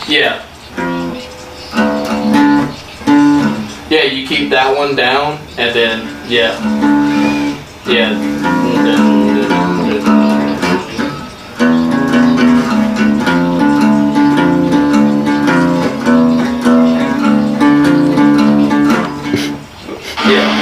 Yeah. Yeah, you keep that one down, and then, yeah. Yeah. Yeah.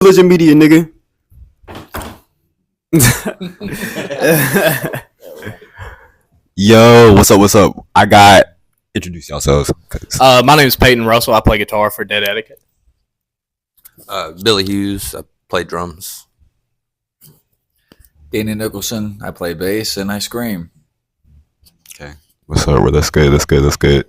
Religion media, nigga. Yo, what's up? What's up? I got introduce yourselves. My name is Peyton Russell. I play guitar for Dead Etiquette. Billy Hughes. I play drums. Danny Nicholson. I play bass and I scream. Okay, what's up? Well, that's good. That's good. That's good.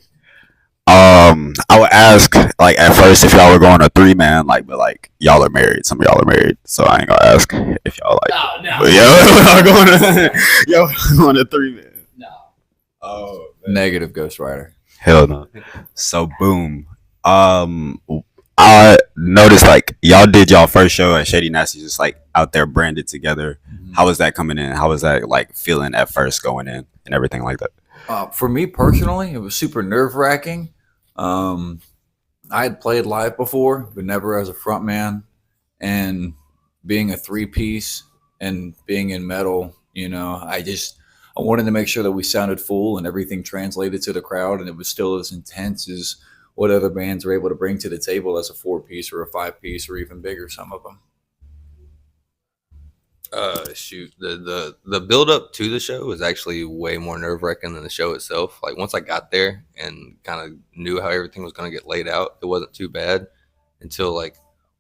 I would ask like at first if y'all were going a 3-man, but y'all are married. Some of y'all are married, so I ain't gonna ask if y'all like. Oh, no. But y'all going a 3-man. No. Oh, Negative Ghost Rider. hell no. So boom. I noticed y'all did y'all first show at Shady Nasty just out there branded together. Mm-hmm. How was that coming in? How was that feeling at first going in and everything like that? For me personally, it was super nerve-wracking. I had played live before, but never as a front man. And being a 3-piece and being in metal, I wanted to make sure that we sounded full and everything translated to the crowd, and it was still as intense as what other bands are able to bring to the table as a 4-piece or a 5-piece or even bigger, some of them. Shoot, the build up to the show was actually way more nerve wracking than the show itself. Once I got there and kind of knew how everything was going to get laid out, it wasn't too bad until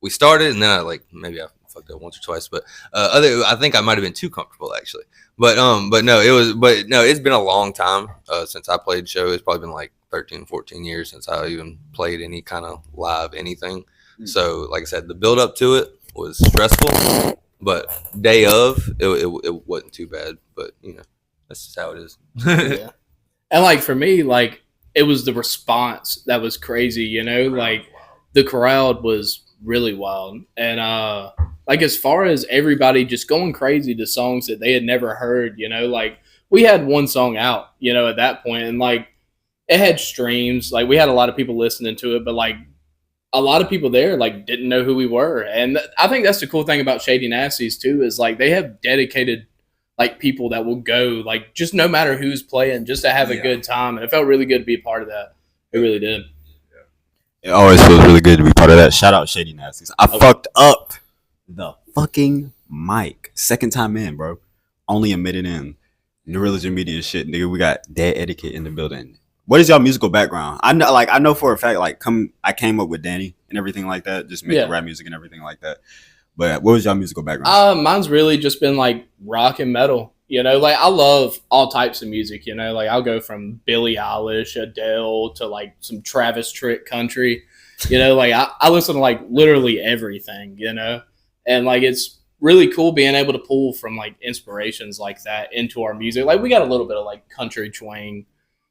we started, and then I maybe I fucked up once or twice, but I think I might have been too comfortable actually. But no, it's been a long time since I played shows. It's probably been 13, 14 years since I even played any kind of live anything. Mm-hmm. So like I said, the build up to it was stressful. But day of, it wasn't too bad. But, that's just how it is. Yeah. And, for me, it was the response that was crazy, the crowd was really wild. And, as far as everybody just going crazy to songs that they had never heard, we had one song out, at that point. And, it had streams. We had a lot of people listening to it. But, a lot of people there didn't know who we were, and I think that's the cool thing about Shady Nasties too is they have dedicated people that will go just no matter who's playing just to have a good time, and it felt really good to be a part of that. It really did. It always feels really good to be part of that. Shout out Shady Nasties. I fucked up the fucking mic second time in, bro. Only a minute in. New religion media shit, nigga. We got Dead Etiquette in the building. What is y'all musical background? I know for a fact, I came up with Danny and everything like that, just making rap music and everything like that. But what was y'all musical background? Mine's really just been rock and metal. I love all types of music. I'll go from Billie Eilish, Adele to some Travis Tritt country. I listen to literally everything. And it's really cool being able to pull from inspirations like that into our music. We got a little bit of country twang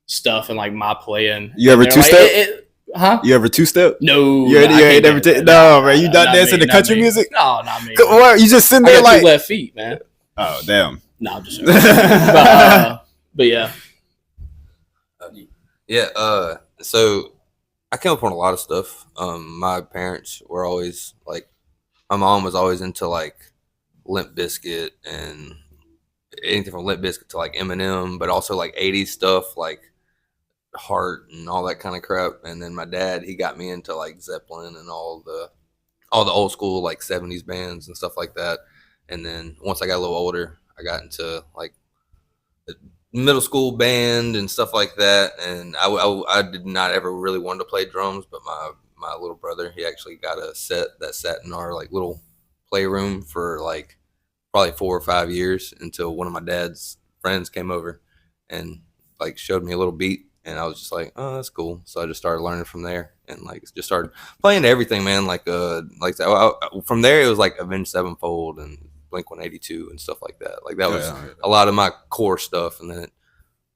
stuff and my playing. You ever two-step? Huh? You ever two-step? No. You ain't never no, man. You done dancing to country music? No, not me. What? You just sitting there I got 2 left feet, man. Oh, damn. No, I'm just but yeah. Yeah, so I came up on a lot of stuff. My parents were always my mom was always into Limp Bizkit and anything from Limp Bizkit to Eminem, but also 80s stuff Heart and all that kind of crap. And then my dad, he got me into Zeppelin and all the old school 70s bands and stuff like that. And then once I got a little older, I got into the middle school band and stuff like that. And I did not ever really want to play drums, but my little brother, he actually got a set that sat in our little playroom for probably 4 or 5 years until one of my dad's friends came over and showed me a little beat. And I was just oh, that's cool. So I just started learning from there. and like just started playing everything, man. From there it was like Avenged Sevenfold and Blink-182 and stuff like that. Like that was a lot of my core stuff, and then it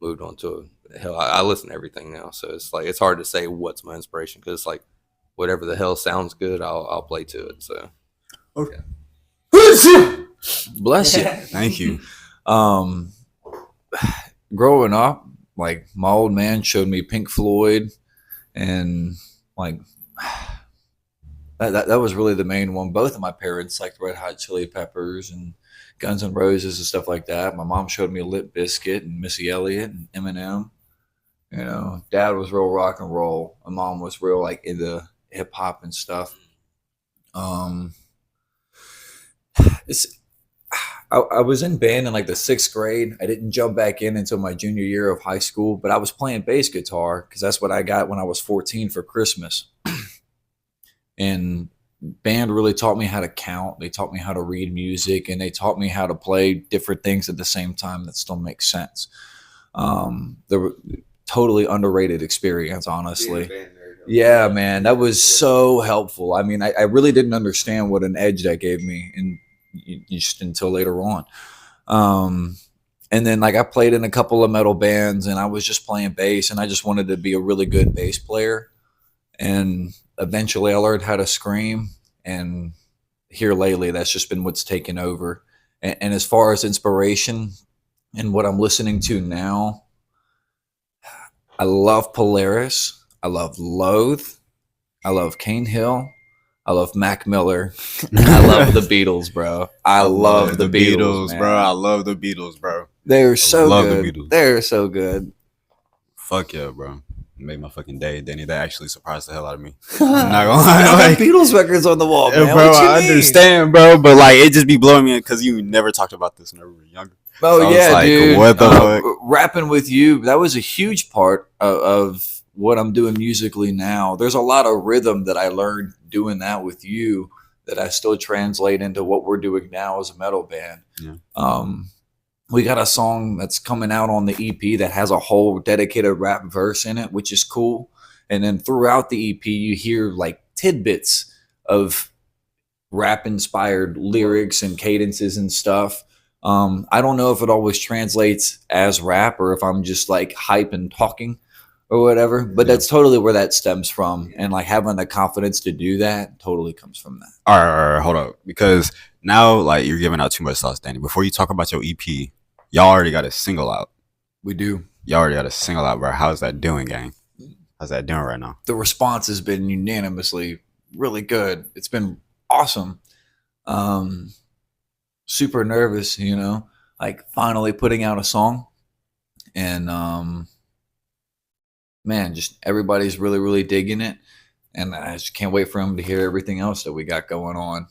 moved on to hell. I listen to everything now, so it's like it's hard to say what's my inspiration because it's like whatever the hell sounds good, I'll play to it. So, Okay. Bless you. Thank you. Growing up, like my old man showed me Pink Floyd, and like that was really the main one. Both of my parents liked Red Hot Chili Peppers and Guns N' Roses and stuff like that. My mom showed me Limp Bizkit and Missy Elliott and Eminem. You know, Dad was real rock and roll. My mom was real like into hip hop and stuff. I was in band in like the 6th grade. I didn't jump back in until my junior year of high school, but I was playing bass guitar because that's what I got when I was 14 for Christmas. And band really taught me how to count. They taught me how to read music, and they taught me how to play different things at the same time that still make sense. They were totally underrated experience, honestly. Yeah, man, that was so helpful. I mean, I really didn't understand what an edge that gave me, and just until later on. And then like I played in a couple of metal bands, and I was just playing bass, and I just wanted to be a really good bass player. And eventually I learned how to scream, and here lately that's just been what's taken over. And as far as inspiration and what I'm listening to now, I love Polaris, I love Loathe, I love Cane Hill, I love Mac Miller, and I love the Beatles, bro. I love the Beatles, bro. I love the Beatles, bro. They're so love good. the Beatles. They're so good. Fuck yeah, bro. Made my fucking day, Denny. That actually surprised the hell out of me. I'm not gonna lie. I Like, got Beatles records on the wall, man. bro, What you I mean? understand, bro, but like it just be blowing me because you never talked about this whenever we were younger. Oh So I was yeah, like, dude. what the fuck? Rapping with you, that was a huge part of what I'm doing musically now. There's a lot of rhythm that I learned doing that with you that I still translate into what we're doing now as a metal band. Yeah. We got a song that's coming out on the EP that has a whole dedicated rap verse in it, which is cool. And then throughout the EP, you hear like tidbits of rap inspired lyrics and cadences and stuff. I don't know if it always translates as rap or if I'm just like hype and talking or whatever, but that's totally where that stems from. And like having the confidence to do that totally comes from that. All right, hold up. Because now, like, you're giving out too much sauce, Danny. Before you talk about your EP, y'all already got a single out. We do. Y'all already got a single out, bro. How's that doing, gang? How's that doing right now? The response has been unanimously really good. It's been awesome. Super nervous, you know, like finally putting out a song. And man, just everybody's really, really digging it. And I just can't wait for them to hear everything else that we got going on.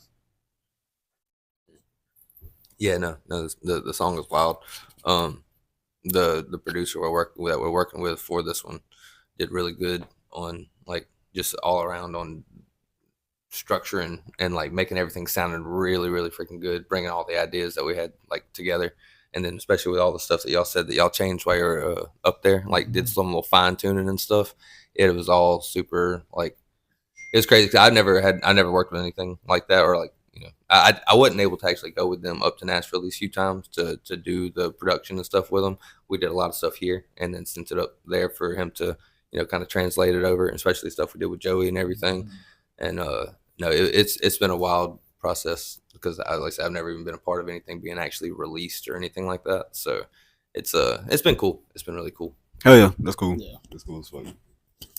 Yeah, no, the song is wild. The producer we're working with for this one did really good on like just all around on structure and like making everything sounding really, really freaking good, bringing all the ideas that we had like together. And then especially with all the stuff that y'all said that y'all changed while you were up there, like did some little fine tuning and stuff. It was all super like, it was crazy. 'Cause I never worked with anything like that, or like, you know, I wasn't able to actually go with them up to Nashville these few times to do the production and stuff with them. We did a lot of stuff here and then sent it up there for him to, you know, kind of translate it over, especially stuff we did with Joey and everything. And no, it's been a wild process because like I said, I've never even been a part of anything being actually released or anything like that. So it's been cool. It's been really cool. Hell yeah, that's cool. Yeah. That's cool as fuck.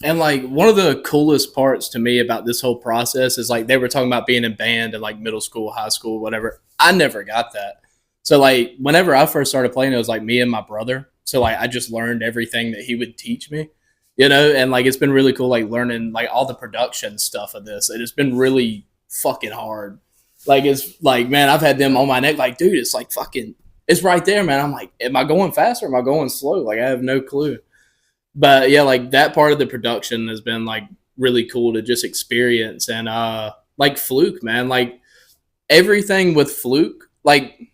And like one of the coolest parts to me about this whole process is like they were talking about being in band in like middle school, high school, whatever. I never got that. So like whenever I first started playing, it was like me and my brother. So like I just learned everything that he would teach me, you know, and like it's been really cool like learning like all the production stuff of this. It has been really fucking hard. Like it's like, man, I've had them on my neck like, dude, it's like fucking, it's right there, man. I'm like, am I going fast or am I going slow? Like I have no clue. But yeah, like that part of the production has been like really cool to just experience. And like Fluke, man, like everything with Fluke, like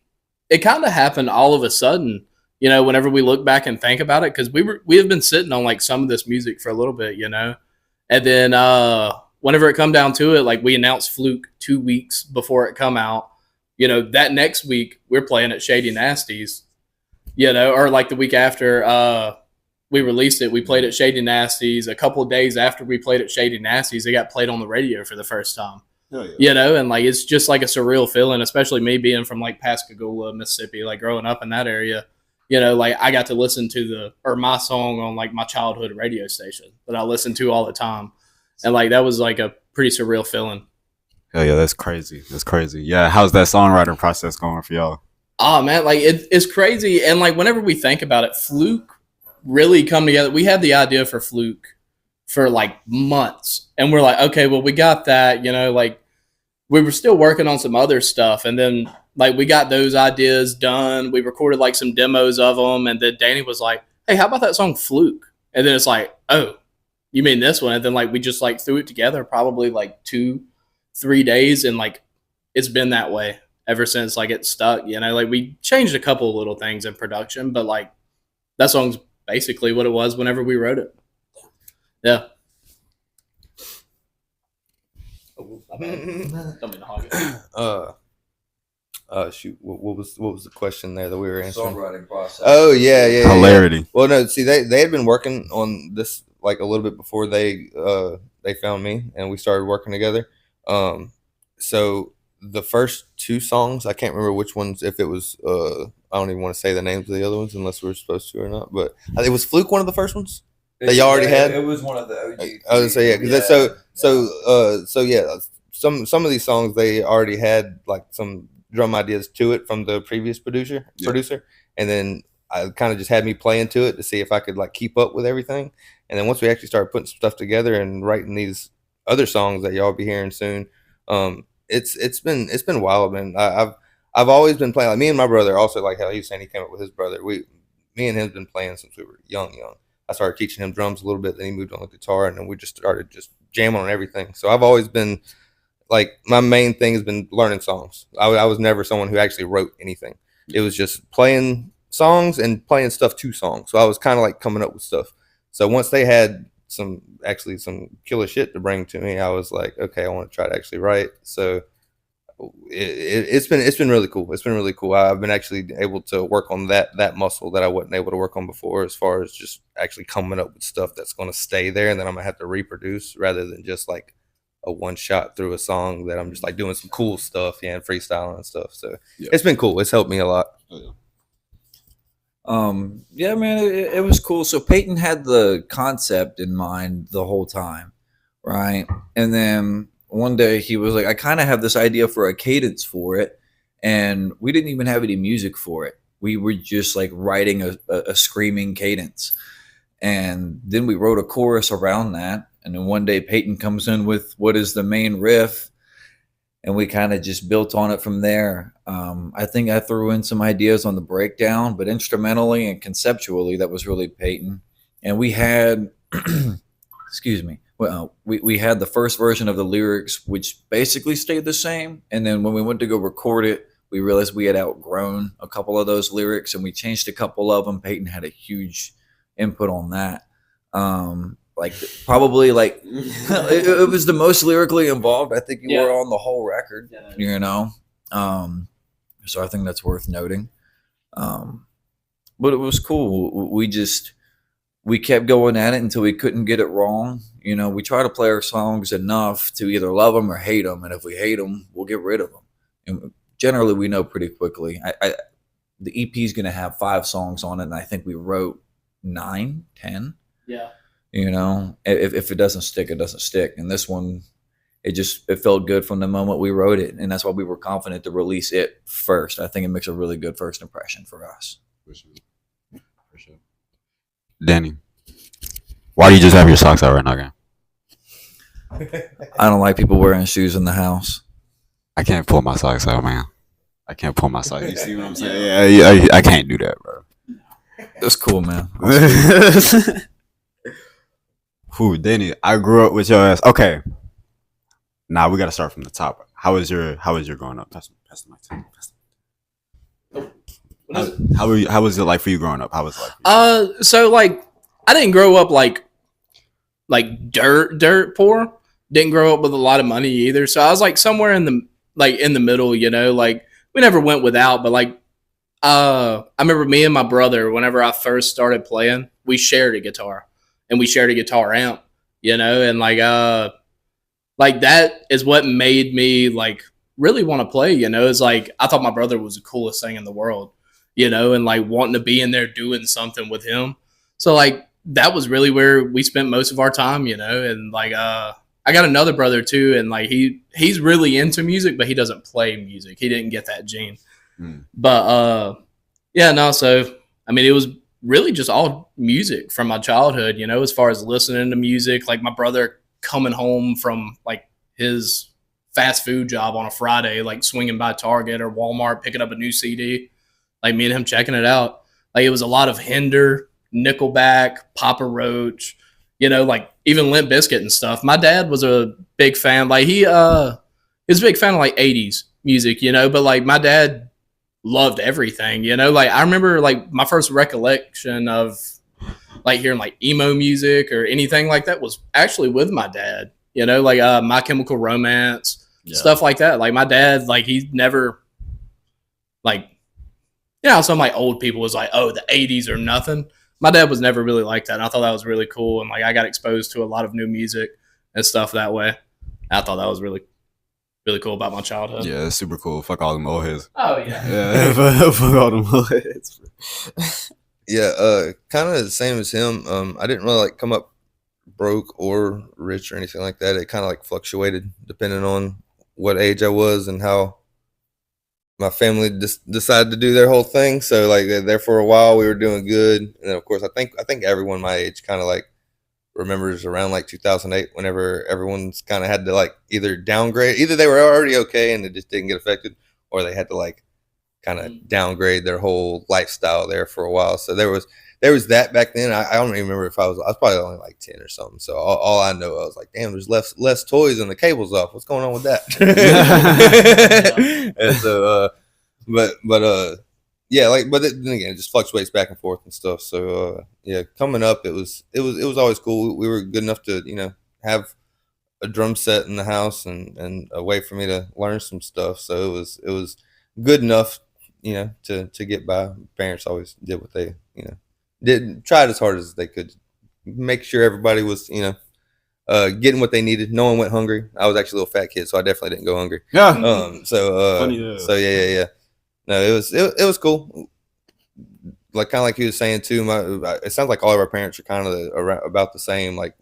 it kind of happened all of a sudden, you know, whenever we look back and think about it, because we have been sitting on like some of this music for a little bit, you know, And then whenever it come down to it, like we announced Fluke 2 weeks before it come out. You know, that next week we're playing at Shady Nasties. You know, or like the week after we released it, we played at Shady Nasties. A couple of days after we played at Shady Nasties, it got played on the radio for the first time. Hell yeah. You know, and like it's just like a surreal feeling, especially me being from like Pascagoula, Mississippi, like growing up in that area. You know, like I got to listen to my song on like my childhood radio station that I listened to all the time. And like that was like a pretty surreal feeling. Hell yeah, that's crazy. That's crazy. Yeah, how's that songwriting process going for y'all? Oh man, like it's crazy. And like whenever we think about it, Fluke really come together. We had the idea for Fluke for like months. And we're like, okay, well we got that, you know, like we were still working on some other stuff. And then like we got those ideas done. We recorded like some demos of them. And then Danny was like, hey, how about that song Fluke? And then it's like, oh, you mean this one? And then like we just like threw it together probably like 2-3 days. And like it's been that way ever since. Like it stuck, you know, like we changed a couple of little things in production, but like that song's basically what it was whenever we wrote it. Yeah. Oh, my bad. Don't mean to hog it. Shoot, what was the question there that we were answering? Songwriting process. Oh yeah. Hilarity. Well, no, see, they had been working on this like a little bit before they found me and we started working together. So the first 2 songs, I can't remember which ones. If it was, I don't even want to say the names of the other ones unless we're supposed to or not. But it was Fluke, one of the first ones that y'all already had. It was one of the OG. I was gonna say so yeah. Some of these songs they already had like some drum ideas to it from the previous producer, and then I kind of just had me play into it to see if I could like keep up with everything. And then once we actually started putting some stuff together and writing these other songs that y'all be hearing soon, it's been wild, man. I've always been playing. Like me and my brother also, like how he was saying he came up with his brother. Me and him been playing since we were young. I started teaching him drums a little bit, then he moved on the guitar, and then we just started just jamming on everything. So I've always been like, my main thing has been learning songs. I was never someone who actually wrote anything. It was just playing songs and playing stuff to songs. So I was kind of like coming up with stuff. So once they had some killer shit to bring to me, I was like, okay, I want to try to actually write. So it's been really cool. It's been really cool. I've been actually able to work on that muscle that I wasn't able to work on before, as far as just actually coming up with stuff that's going to stay there and then I'm gonna have to reproduce, rather than just like a one shot through a song that I'm just like doing some cool stuff, and freestyling and stuff. So It's been cool. It's helped me a lot. Yeah, man, it was cool. So Peyton had the concept in mind the whole time, right? And then one day he was like, I kind of have this idea for a cadence for it, and we didn't even have any music for it. We were just like writing a screaming cadence, and then we wrote a chorus around that. And then one day Peyton comes in with what is the main riff, and we kind of just built on it from there. I think I threw in some ideas on the breakdown, but instrumentally and conceptually, that was really Peyton. And we had, excuse me, well, we had the first version of the lyrics, which basically stayed the same. And then when we went to go record it, we realized we had outgrown a couple of those lyrics, and we changed a couple of them. Peyton had a huge input on that. Probably it was the most lyrically involved. I think you were on the whole record, you know. So I think that's worth noting. But it was cool. We kept going at it until we couldn't get it wrong. You know, we try to play our songs enough to either love them or hate them, and if we hate them, we'll get rid of them. And generally, we know pretty quickly. The EP is going to have 5 songs on it, and I think we wrote 9, 10. Yeah. You know, if it doesn't stick, it doesn't stick. And this one, it felt good from the moment we wrote it, and that's why we were confident to release it first. I think it makes a really good first impression for us. For sure. Danny, why do you just have your socks out right now, gang? I don't like people wearing shoes in the house. I can't pull my socks out, man. I can't pull my socks. You see what I'm saying? Yeah, I can't do that, bro. That's cool, man. Who, Danny? I grew up with your ass. Okay. Now we got to start from the top. How was your growing up? Pass the mic to me. How was it like for you growing up? How was it like for you? So like I didn't grow up like like dirt poor. Didn't grow up with a lot of money either. So I was like somewhere in the middle, you know, like we never went without, but like I remember me and my brother, whenever I first started playing, we shared a guitar and we shared a guitar amp, you know, and like that is what made me like really want to play, you know. It's like I thought my brother was the coolest thing in the world, you know, and like wanting to be in there doing something with him. So like that was really where we spent most of our time, you know, and like I got another brother too, and like he's really into music, but he doesn't play music. He didn't get that gene. But yeah, no, so I mean it was really just all music from my childhood, you know, as far as listening to music, like my brother coming home from like his fast food job on a Friday, like swinging by Target or Walmart, picking up a new CD, like me and him checking it out. Like it was a lot of Hinder, Nickelback, Papa Roach, you know, like even Limp Bizkit and stuff. My dad was a big fan. Like he was a big fan of like 80s music, you know, but like my dad loved everything, you know. Like I remember like my first recollection of like hearing like emo music or anything like that was actually with my dad, you know, like My Chemical Romance, stuff like that. Like my dad, like he never like, you know, some like old people was like, oh, the 80s or nothing. My dad was never really like that, and I thought that was really cool, and like I got exposed to a lot of new music and stuff that way. I thought that was really cool about my childhood. Yeah, it's super cool. Fuck all them old heads. Oh yeah. Yeah, fuck all them old heads. Yeah, kind of the same as him. I didn't really like come up broke or rich or anything like that. It kind of like fluctuated depending on what age I was and how my family decided to do their whole thing. So like there for a while we were doing good, and then of course I think everyone my age kind of like remembers around like 2008 whenever everyone's kind of had to like either downgrade, either they were already okay and it just didn't get affected, or they had to like kind of downgrade their whole lifestyle there for a while. So there was that back then. I don't even remember if I was probably only like 10 or something. So all I know, I was like, damn, there's less toys and the cable's off. What's going on with that? And so, yeah, like, but then again, it just fluctuates back and forth and stuff. So, yeah, coming up, it was always cool. We were good enough to, you know, have a drum set in the house and a way for me to learn some stuff. So it was good enough, you know, to get by. Parents always did what they, you know, tried as hard as they could, make sure everybody was, you know, getting what they needed. No one went hungry. I was actually a little fat kid, so I definitely didn't go hungry. Yeah. So yeah. No, it was cool. Like kind of like he was saying too. It sounds like all of our parents are kind of about the same. Like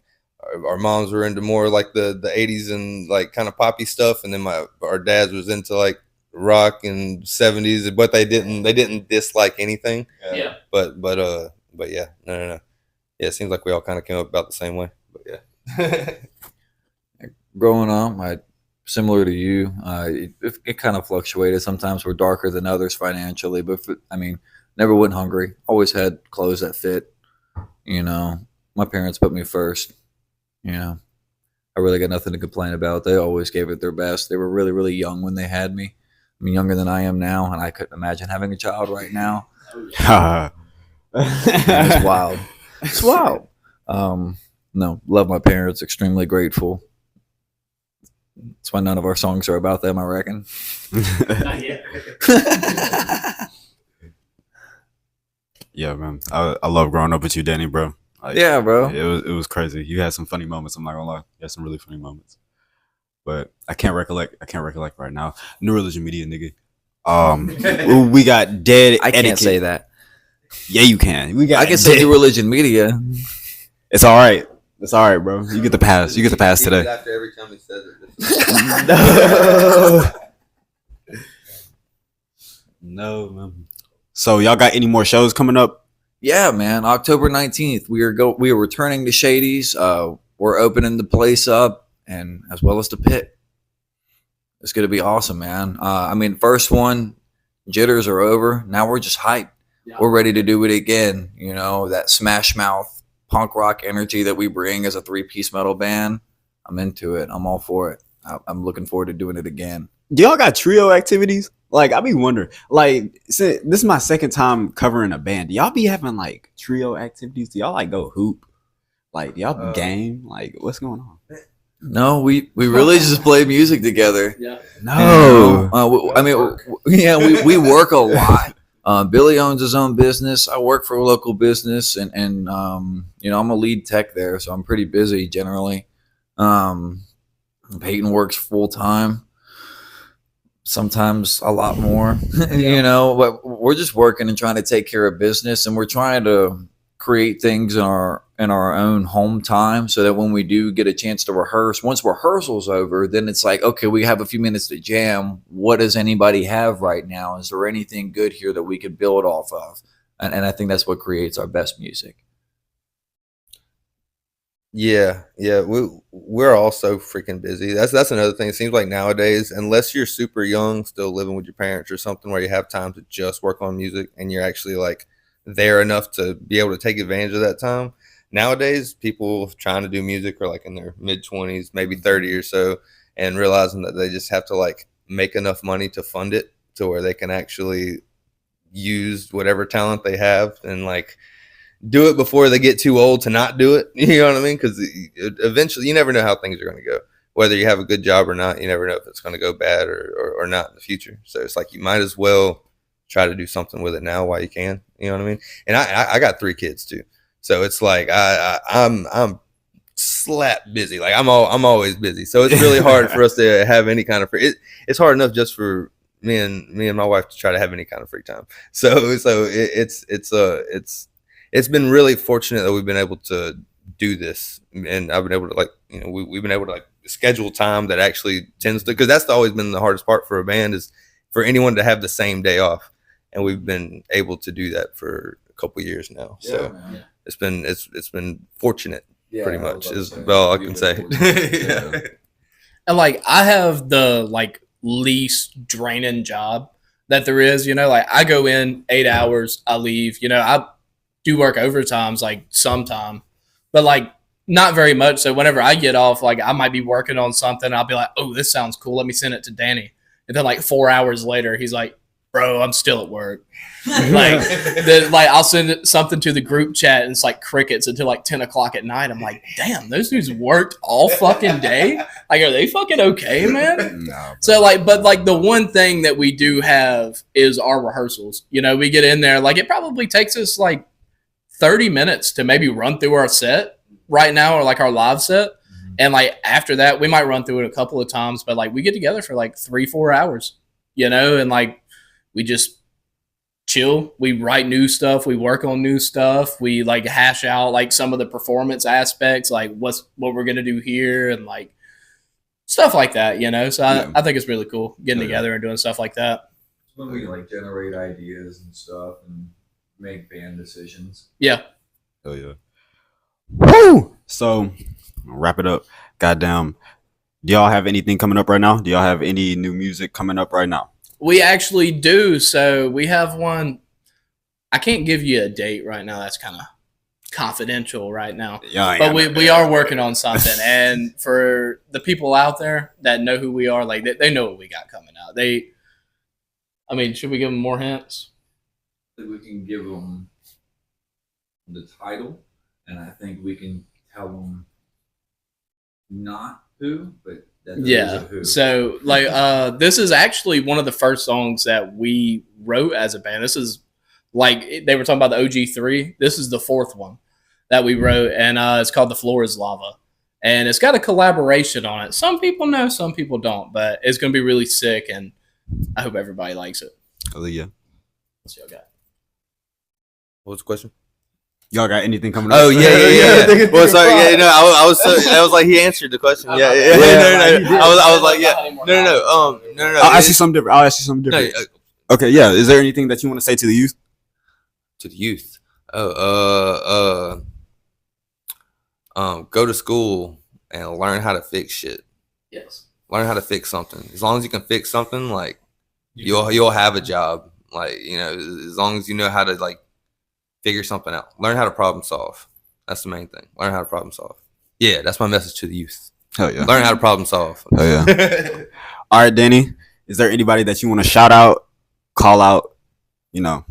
our moms were into more like the 80s and like kind of poppy stuff, and then our dads was into like rock and 70s, but they didn't dislike anything. Yeah. But yeah, no. Yeah, it seems like we all kind of came up about the same way. But yeah. Growing up, similar to you, it kind of fluctuated. Sometimes we're darker than others financially, but never went hungry. Always had clothes that fit. You know, my parents put me first. You know, I really got nothing to complain about. They always gave it their best. They were really, really young when they had me. I mean, younger than I am now, and I couldn't imagine having a child right now. It's wild. It's wild. No, love my parents. Extremely grateful. That's why none of our songs are about them, I reckon. Yeah, man. I love growing up with you, Danny, bro. Like, yeah, bro. It was crazy. You had some funny moments. I'm not gonna lie. You had some really funny moments. But I can't recollect right now. New Religion Media, nigga. We got dead. I can't etiquette. say that. Yeah, you can. I can say New Religion Media. It's all right. It's all right, bro. You get the pass. You get the pass today. After every time he says it. No, man. So y'all got any more shows coming up? Yeah, man. October 19th, we are returning to Shady's. We're opening the place up, and as well as the pit. It's gonna be awesome, man. First one, jitters are over. Now we're just hyped. Yeah. We're ready to do it again. You know, that Smash Mouth punk rock energy that we bring as a 3-piece metal band. I'm into it. I'm all for it. I'm looking forward to doing it again. Do y'all got trio activities? Like, I be wondering. Like, this is my second time covering a band. Do y'all be having like trio activities? Do y'all like go hoop? Like y'all game? Like what's going on? No, we really just play music together. Yeah. No. I mean, yeah, we work a lot. Billy owns his own business. I work for a local business, and you know, I'm a lead tech there, so I'm pretty busy generally. Peyton works full time, sometimes a lot more. You know, but we're just working and trying to take care of business, and we're trying to create things in our own home time so that when we do get a chance to rehearse, once rehearsal's over, then it's like, okay, we have a few minutes to jam. What does anybody have right now? Is there anything good here that we could build off of? And I think that's what creates our best music. Yeah, we're all so freaking busy. That's another thing. It seems like nowadays, unless you're super young, still living with your parents or something, where you have time to just work on music and you're actually like there enough to be able to take advantage of that time. Nowadays, people trying to do music are like in their mid 20s, maybe 30 or so, and realizing that they just have to like make enough money to fund it to where they can actually use whatever talent they have and like do it before they get too old to not do it. You know what I mean? Because eventually, you never know how things are going to go. Whether you have a good job or not, you never know if it's going to go bad or not in the future. So it's like you might as well try to do something with it now while you can. You know what I mean? And I got 3 kids too, so it's like I'm slap busy. Like I'm always busy. So it's really hard for us to have any kind of free. It's hard enough just for me and my wife to try to have any kind of free time. So it's been really fortunate that we've been able to do this, and I've been able to like, you know, we've been able to like schedule time that actually tends to, because that's always been the hardest part for a band, is for anyone to have the same day off, and we've been able to do that for a couple years now. So it's been fortunate, pretty much is all I can say. Yeah. And like I have the like least draining job that there is, you know, like I go in 8 hours, I leave, you know, I do work overtimes like sometime, but like not very much. So whenever I get off, like I might be working on something, I'll be like, oh, this sounds cool, let me send it to Danny. And then like 4 hours later, he's like, bro, I'm still at work. Like I'll send something to the group chat and it's like crickets until like 10 o'clock at night. I'm like, damn, those dudes worked all fucking day. Like, are they fucking okay, man? No, so like, but like the one thing that we do have is our rehearsals. You know, we get in there, like it probably takes us like 30 minutes to maybe run through our set right now, or like our live set. And like after that, we might run through it a couple of times, but like we get together for like 3-4 hours, you know, and like we just chill. We write new stuff. We work on new stuff. We like hash out like some of the performance aspects, like what we're going to do here and like stuff like that, you know? So I think it's really cool getting together and doing stuff like that. It's when we like generate ideas and stuff and make band decisions. Yeah. Hell yeah. Woo! So wrap it up. Goddamn. Do y'all have anything coming up right now? Do y'all have any new music coming up right now? We actually do. So we have one. I can't give you a date right now. That's kind of confidential right now. Yeah, but we are working on something. And for the people out there that know who we are, like they know what we got coming out. Should we give them more hints? We can give them the title, and I think we can tell them not who, but yeah. So like this is actually one of the first songs that we wrote as a band. This is like they were talking about the OG3. This is the 4th one that we wrote, and it's called The Floor is Lava. And it's got a collaboration on it. Some people know, some people don't, but it's gonna be really sick, and I hope everybody likes it. Oh yeah. What's y'all got? What was the question? Y'all got anything coming up? Oh yeah. Well, sorry, I was like, he answered the question. Yeah. I was like, yeah, no. I'll ask you something different. Okay, yeah. Is there anything that you want to say to the youth? To the youth, go to school and learn how to fix shit. Yes. Learn how to fix something. As long as you can fix something, like you'll have a job. Like, you know, as long as you know how to like figure something out. Learn how to problem solve. That's the main thing. Learn how to problem solve. Yeah, that's my message to the youth. Hell yeah. Learn how to problem solve. Hell yeah. All right, Danny. Is there anybody that you want to shout out, call out, you know,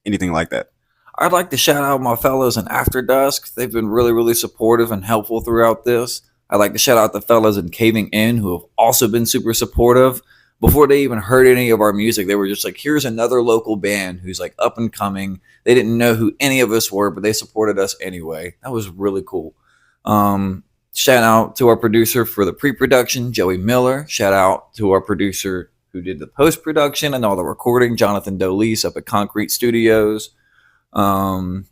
anything like that? I'd like to shout out my fellows in After Dusk. They've been really, really supportive and helpful throughout this. I'd like to shout out the fellas in Caving In who have also been super supportive. Before they even heard any of our music, they were just like, here's another local band who's like up and coming. They didn't know who any of us were, but they supported us anyway. That was really cool. Shout out to our producer for the pre-production, Joey Miller. Shout out to our producer who did the post-production and all the recording, Jonathan Dolise up at Concrete Studios. Shout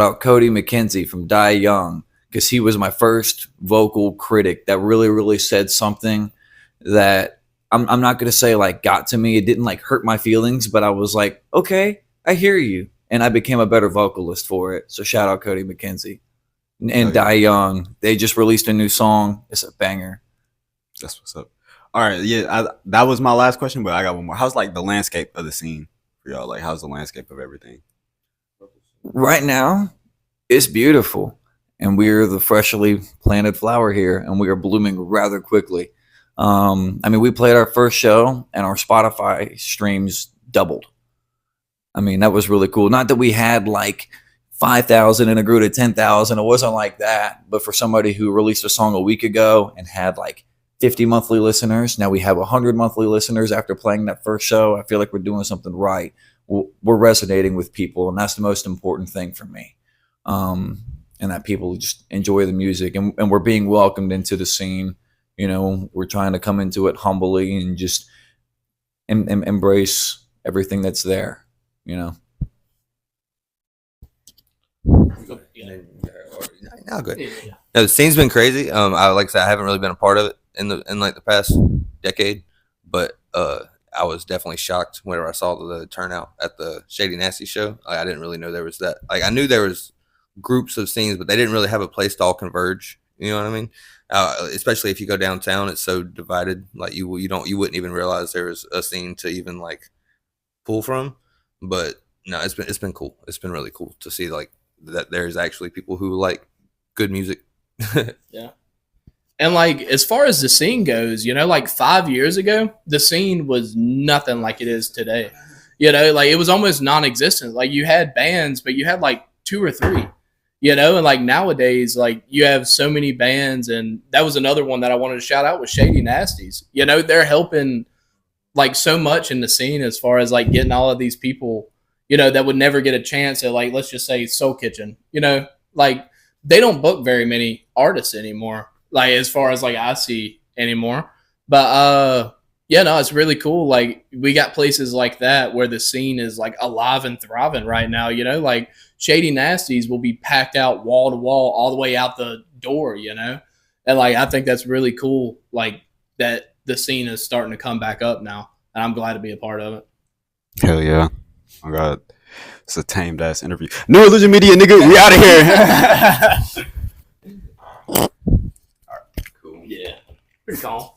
out Cody McKenzie from Die Young, because he was my first vocal critic that really, really said something that I'm not going to say like got to me. It didn't like hurt my feelings, but I was like, okay, I hear you. And I became a better vocalist for it. So shout out Cody McKenzie. And Die Young. They just released a new song. It's a banger. That's what's up. All right. Yeah, that was my last question, but I got one more. How's like the landscape of the scene for y'all? Like, how's the landscape of everything? Right now, it's beautiful. And we're the freshly planted flower here, and we are blooming rather quickly. I mean, we played our first show, and our Spotify streams doubled. I mean, that was really cool. Not that we had like 5,000 and it grew to 10,000. It wasn't like that. But for somebody who released a song a week ago and had like 50 monthly listeners, now we have 100 monthly listeners after playing that first show. I feel like we're doing something right. We're resonating with people, and that's the most important thing for me. And that people just enjoy the music, and we're being welcomed into the scene. You know, we're trying to come into it humbly and just embrace everything that's there, you know. No, good. No, the scene's been crazy. Like I said, I haven't really been a part of it in like the past decade, but I was definitely shocked whenever I saw the turnout at the Shady Nasty show. I didn't really know there was that. Like, I knew there was groups of scenes, but they didn't really have a place to all converge. You know what I mean? Especially if you go downtown, it's so divided. Like you wouldn't even realize there was a scene to even like pull from. But no, it's been cool. It's been really cool to see like that there's actually people who like good music. Yeah. And like as far as the scene goes, you know, like 5 years ago, the scene was nothing like it is today. You know, like it was almost non-existent. Like you had bands, but you had like 2 or 3. You know, and like nowadays, like you have so many bands, and that was another one that I wanted to shout out was Shady Nasties. You know, they're helping like so much in the scene as far as like getting all of these people, you know, that would never get a chance at like, let's just say Soul Kitchen, you know, like they don't book very many artists anymore, like as far as like I see anymore. But yeah, no, it's really cool. Like we got places like that where the scene is like alive and thriving right now, you know, like Shady Nasties will be packed out wall to wall all the way out the door, you know? And like I think that's really cool, like that the scene is starting to come back up now. And I'm glad to be a part of it. Hell yeah. Oh God. It's a tamed ass interview. New Religion Media, nigga, we out of here. All right, cool. Yeah. Pretty calm.